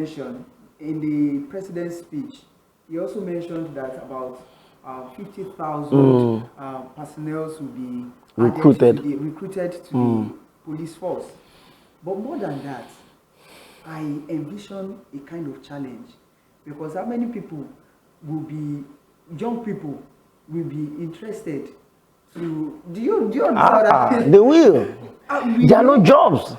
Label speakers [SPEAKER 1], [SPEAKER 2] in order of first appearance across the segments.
[SPEAKER 1] mentioned in the president's speech, he also mentioned that about 50,000 personnel will be recruited to the police force. But more than that, I envision a kind of challenge, because how many people will be, young people will be interested to, do you understand that?
[SPEAKER 2] They will. There are no jobs.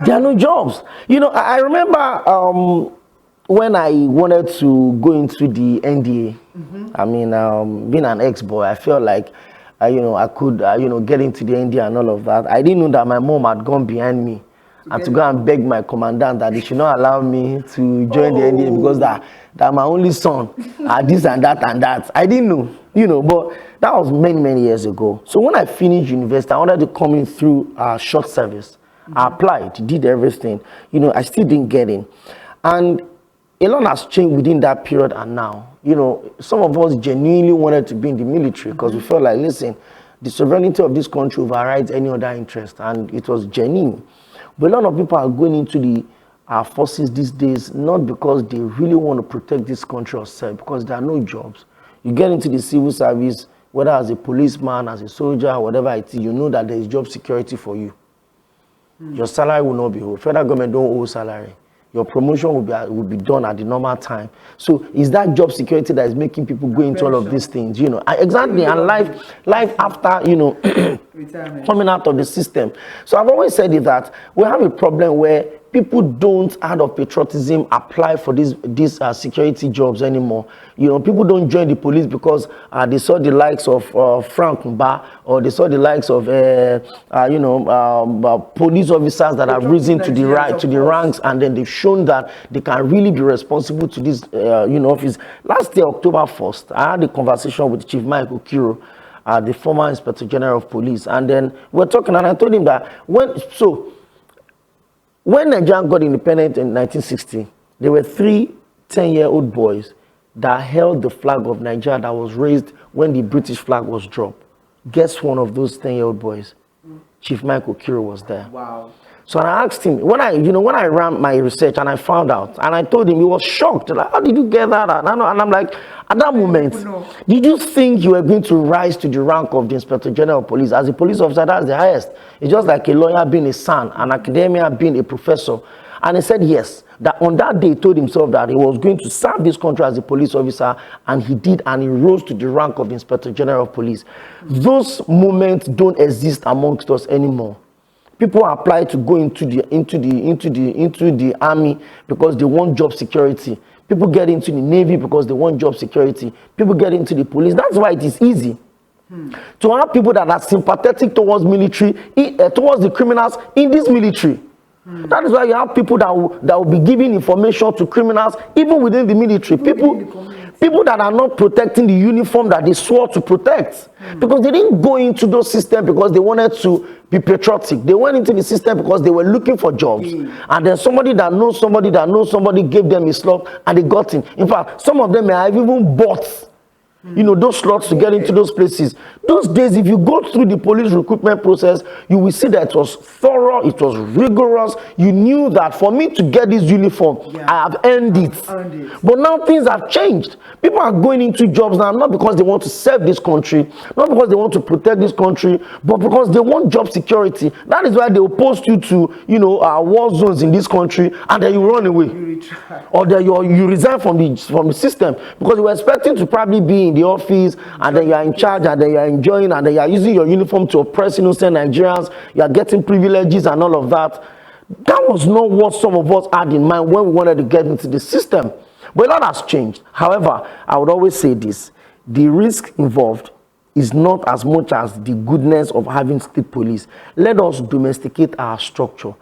[SPEAKER 2] There are no jobs. You know, I remember when I wanted to go into the NDA. I mean, being an ex-boy, I felt like, I could, get into the NDA and all of that. I didn't know that my mom had gone behind me and to go and beg my commandant that they should not allow me to join the NDA because that my only son, this and that and that. I didn't know, but that was many years ago. So when I finished university, I wanted to come in through short service. I applied, did everything. I still didn't get in. And a lot has changed within that period and now. Some of us genuinely wanted to be in the military because we felt like, listen, the sovereignty of this country overrides any other interest, and it was genuine. But a lot of people are going into the forces these days not because they really want to protect this country or self, because there are no jobs. You get into the civil service, whether as a policeman, as a soldier, whatever it is, you know that there is job security for you. Your salary will not be owed. Federal government don't owe salary. Your promotion will be done at the normal time. So is that job security that is making people go into all of these things? Exactly. And life after coming out of the system. So I've always said it that we have a problem where people don't, out of patriotism, apply for these security jobs anymore. People don't join the police because they saw the likes of Frank Mba, or they saw the likes of police officers that have risen to the ranks, and then they've shown that they can really be responsible to this office. Last year, October 1st, I had a conversation with Chief Mike Okiro, the former Inspector General of Police, and then we're talking, and I told him that when Nigeria got independent in 1960, there were 3 10-year-old boys that held the flag of Nigeria that was raised when the British flag was dropped. Guess one of those 10-year-old boys? Chief Mike Okiro was there.
[SPEAKER 1] Wow.
[SPEAKER 2] So I asked him, when I ran my research and I found out, and I told him, he was shocked. Like, how did you get that? And I'm like, at that moment, did you think you were going to rise to the rank of the Inspector General of Police? As a police officer, that's the highest. It's just like a lawyer being a son, an academia being a professor. And he said yes, that on that day he told himself that he was going to serve this country as a police officer, and he did, and he rose to the rank of the Inspector General of Police. Those moments don't exist amongst us anymore. People apply to go into the army because they want job security. People get into the Navy because they want job security. People get into the police. That's why it is easy to have people that are sympathetic towards military, towards the criminals in this military. That is why you have people that will be giving information to criminals even within the military. People that are not protecting the uniform that they swore to protect, because they didn't go into those systems because they wanted to be patriotic. They went into the system because they were looking for jobs, and then somebody that knows somebody gave them a slot and they got in. In fact, some of them may have even bought those slots to get into those places. Those days, if you go through the police recruitment process, you will see that it was thorough, it was rigorous. You knew that for me to get this uniform, I have earned it. But now things have changed. People are going into jobs now, not because they want to serve this country, not because they want to protect this country, but because they want job security. That is why they will post you to, war zones in this country, and then you run away. Or then you resign from the system, because you were expecting to probably be in the office, and then you are in charge, and then you are enjoying, and then you are using your uniform to oppress innocent Nigerians. You are getting privileges and all of that. That was not what some of us had in mind when we wanted to get into the system. But a lot has changed. However, I would always say this: the risk involved is not as much as the goodness of having state police. Let us domesticate our structure.